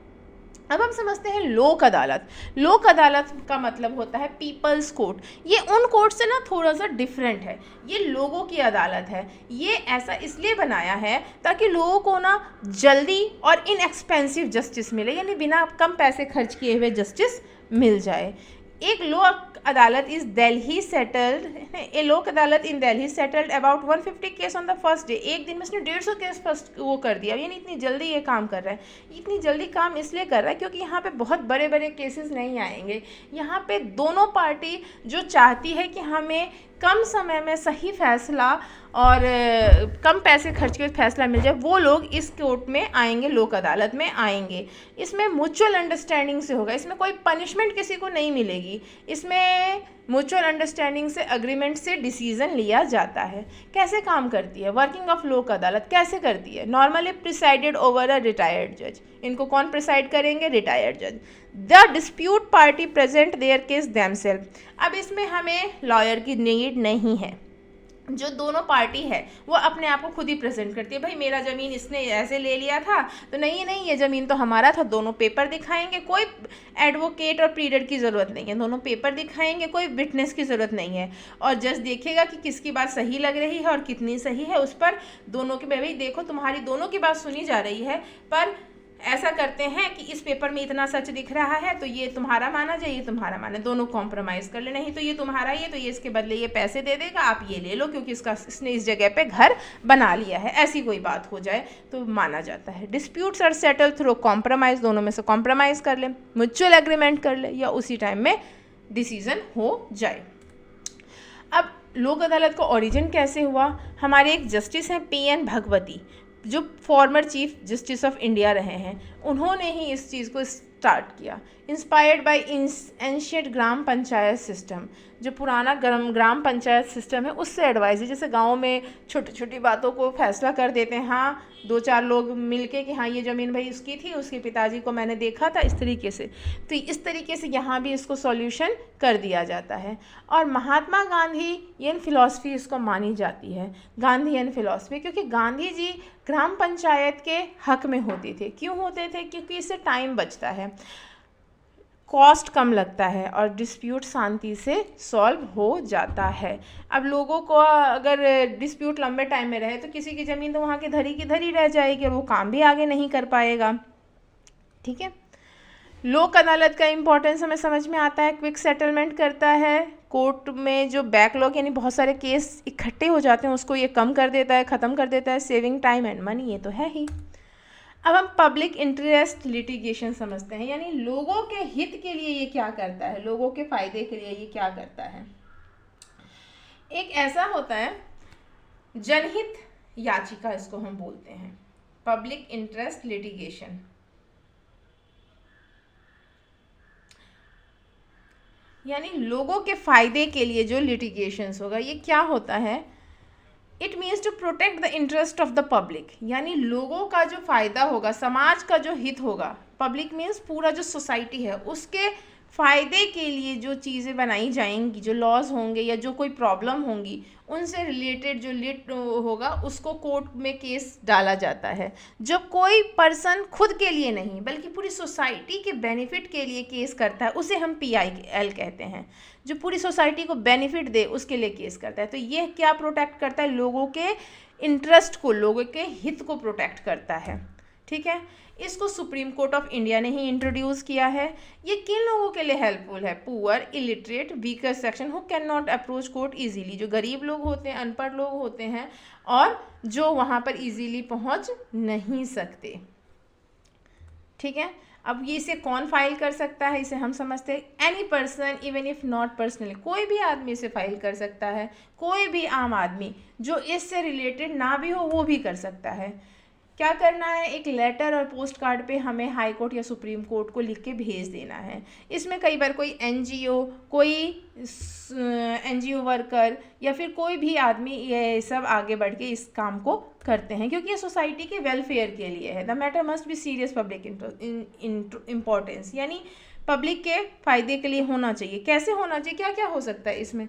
[SPEAKER 1] अब हम समझते हैं लोक अदालत। लोक अदालत का मतलब होता है पीपल्स कोर्ट। ये उन कोर्ट से ना थोड़ा सा डिफरेंट है, ये लोगों की अदालत है। ये ऐसा इसलिए बनाया है ताकि लोगों को ना जल्दी और इनएक्सपेंसिव जस्टिस मिले, यानी बिना कम पैसे खर्च किए हुए जस्टिस मिल जाए। एक लोक अदालत is Delhi settled, a Lok Adalat in Delhi settled about 150 case on the first day. एक दिन में इसने 150 केस फर्स्ट वो कर दिया, यानी इतनी जल्दी ये काम कर रहा है। इतनी जल्दी काम इसलिए कर रहा है क्योंकि यहाँ पे बहुत बड़े बड़े केसेस नहीं आएंगे। यहाँ पे दोनों पार्टी जो चाहती है कि हमें कम समय में सही फैसला और कम पैसे खर्च के फैसला मिल जाए, वो लोग इस कोर्ट में आएंगे, लोक अदालत में आएंगे। इसमें म्यूचुअल अंडरस्टैंडिंग से होगा, इसमें कोई पनिशमेंट किसी को नहीं मिलेगी, इसमें म्यूचुअल अंडरस्टैंडिंग से, अग्रीमेंट से डिसीजन लिया जाता है। कैसे काम करती है वर्किंग ऑफ लोक अदालत, कैसे करती है? Normally presided over a retired जज। इनको कौन प्रिसाइड करेंगे? रिटायर्ड जज। The dispute party present their case themselves. अब इसमें हमें लॉयर की नीड नहीं है, जो दोनों पार्टी है वो अपने आप को खुद ही प्रेजेंट करती है। भाई मेरा ज़मीन इसने ऐसे ले लिया था, तो नहीं ये ज़मीन तो हमारा था। दोनों पेपर दिखाएंगे, कोई एडवोकेट और प्लीडर की ज़रूरत नहीं है, दोनों पेपर दिखाएंगे, कोई विटनेस की ज़रूरत नहीं है, और जज देखेगा कि किसकी बात सही लग रही है और कितनी सही है। उस पर दोनों की, भाई देखो तुम्हारी दोनों की बात सुनी जा रही है, पर ऐसा करते हैं कि इस पेपर में इतना सच दिख रहा है तो ये तुम्हारा माना जाए, ये तुम्हारा माने, दोनों कॉम्प्रोमाइज़ कर ले। नहीं तो ये तुम्हारा ही है तो ये इसके बदले ये पैसे दे देगा, आप ये ले लो क्योंकि इसने इस जगह पे घर बना लिया है। ऐसी कोई बात हो जाए तो माना जाता है। Disputes are settle through compromise, दोनों में से कॉम्प्रोमाइज़ कर ले, म्यूचुअल एग्रीमेंट कर ले, या उसी टाइम में डिसीजन हो जाए। अब लोक अदालत का ओरिजिन कैसे हुआ? हमारे एक जस्टिस हैं PN भगवती, जो former chief justice of India रहे हैं, उन्होंने ही इस चीज़ को स्टार्ट किया। Inspired by ancient gram panchayat system, जो पुराना ग्राम पंचायत सिस्टम है उससे एडवाइस है। जैसे गांव में छोटी छोटी बातों को फैसला कर देते हैं, हाँ 2-4 लोग मिलके कि हाँ ये ज़मीन भाई उसकी थी, उसके पिताजी को मैंने देखा था, इस तरीके से। तो इस तरीके से यहाँ भी इसको सॉल्यूशन कर दिया जाता है। और महात्मा गांधीयन फिलॉसफी इसको मानी जाती है, गांधीयन फिलॉसफी, क्योंकि गांधी जी ग्राम पंचायत के हक में होते थे। क्यों होते थे? क्योंकि इससे टाइम बचता है, कॉस्ट कम लगता है और डिस्प्यूट शांति से सॉल्व हो जाता है। अब लोगों को अगर डिस्प्यूट लंबे टाइम में रहे तो किसी की ज़मीन तो वहाँ की धरी रह जाएगी और वो काम भी आगे नहीं कर पाएगा। ठीक है, लोक अदालत का इम्पोर्टेंस हमें समझ में आता है, क्विक सेटलमेंट करता है। कोर्ट में जो बैकलॉग यानी बहुत सारे केस इकट्ठे हो जाते हैं उसको ये कम कर देता है, ख़त्म कर देता है, सेविंग टाइम एंड मनी, ये तो है ही। अब हम पब्लिक इंटरेस्ट लिटिगेशन समझते हैं, यानी लोगों के हित के लिए ये क्या करता है, लोगों के फायदे के लिए ये क्या करता है। एक ऐसा होता है जनहित याचिका, इसको हम बोलते हैं पब्लिक इंटरेस्ट लिटिगेशन। यानी लोगों के फायदे के लिए जो लिटिगेशंस होगा, ये क्या होता है, it means to protect the interest of the public, यानी लोगों का जो फ़ायदा होगा, समाज का जो हित होगा, पब्लिक मीन्स पूरा जो सोसाइटी है, उसके फ़ायदे के लिए जो चीज़ें बनाई जाएंगी, जो लॉज होंगे या जो कोई प्रॉब्लम होंगी, उनसे रिलेटेड जो लिट होगा उसको कोर्ट में केस डाला जाता है। जब कोई पर्सन खुद के लिए नहीं बल्कि पूरी सोसाइटी के बेनिफिट के लिए केस करता है उसे हम PIL कहते हैं, जो पूरी सोसाइटी को बेनिफिट दे उसके लिए केस करता है। तो ये क्या प्रोटेक्ट करता है, लोगों के इंटरेस्ट को, लोगों के हित को प्रोटेक्ट करता है। ठीक है, इसको सुप्रीम कोर्ट ऑफ इंडिया ने ही इंट्रोड्यूस किया है। ये किन लोगों के लिए हेल्पफुल है, poor, illiterate, weaker section who can not approach court easily, जो गरीब लोग होते हैं, अनपढ़ लोग होते हैं और जो वहाँ पर इजीली पहुँच नहीं सकते। ठीक है, अब ये इसे कौन फाइल कर सकता है, इसे हम समझते हैं any person even if not personally, कोई भी आदमी इसे फाइल कर सकता है, कोई भी आम आदमी जो इससे रिलेटेड ना भी हो वो भी कर सकता है। क्या करना है, एक लेटर और पोस्ट कार्ड पे हमें हाई कोर्ट या सुप्रीम कोर्ट को लिख के भेज देना है। इसमें कई बार कोई NGO वर्कर या फिर कोई भी आदमी ये सब आगे बढ़ के इस काम को करते हैं, क्योंकि ये सोसाइटी के वेलफेयर के लिए है। The matter must be serious public importance, यानी पब्लिक के फ़ायदे के लिए होना चाहिए। कैसे होना चाहिए, क्या क्या हो सकता है इसमें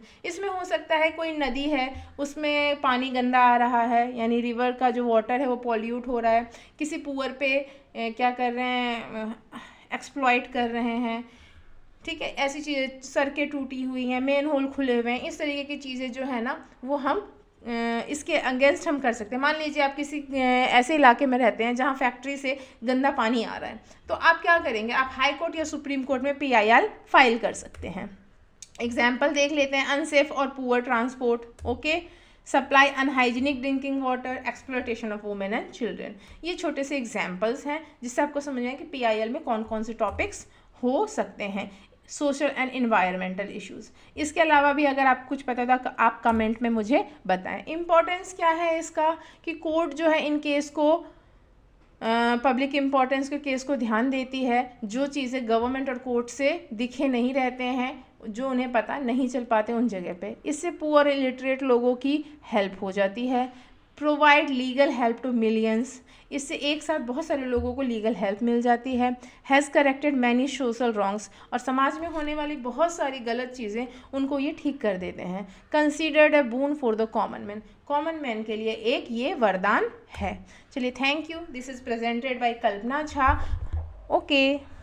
[SPEAKER 1] हो सकता है कोई नदी है उसमें पानी गंदा आ रहा है, यानी रिवर का जो वाटर है वो पॉल्यूट हो रहा है, किसी पुअर पे क्या कर रहे हैं, एक्सप्लॉइट कर रहे हैं। ठीक है, ऐसी चीज़ें, सड़कें टूटी हुई हैं, मेन होल खुले हुए हैं, इस तरीके की चीज़ें जो है ना वो हम इसके अगेंस्ट हम कर सकते हैं। मान लीजिए आप किसी ऐसे इलाके में रहते हैं जहाँ फैक्ट्री से गंदा पानी आ रहा है, तो आप क्या करेंगे, आप हाई कोर्ट या सुप्रीम कोर्ट में PIL फाइल कर सकते हैं। एग्जाम्पल देख लेते हैं, अनसेफ और poor transport, okay, supply unhygienic drinking water, exploitation of women and children. ये छोटे से एग्जाम्पल्स हैं जिससे आपको समझ में आए कि PIL में कौन कौन से टॉपिक्स हो सकते हैं। सोशल एंड इन्वायरमेंटल इश्यूज़, इसके अलावा भी अगर आप कुछ पता था आप कमेंट में मुझे बताएं। इम्पोर्टेंस क्या है इसका, कि कोर्ट जो है इन केस को पब्लिक इम्पोर्टेंस के केस को ध्यान देती है, जो चीज़ें गवर्नमेंट और कोर्ट से दिखे नहीं रहते हैं, जो उन्हें पता नहीं चल पाते उन जगह पे। इससे पुअर इलिटरेट लोगों की हेल्प हो जाती है। Provide legal help to millions, इससे एक साथ बहुत सारे लोगों को लीगल हेल्प मिल जाती है। Has corrected many social wrongs, और समाज में होने वाली बहुत सारी गलत चीज़ें उनको ये ठीक कर देते हैं। Considered a boon for the common man के लिए एक ये वरदान है। चलिए, thank you, this is presented by Kalpana Jha. Okay.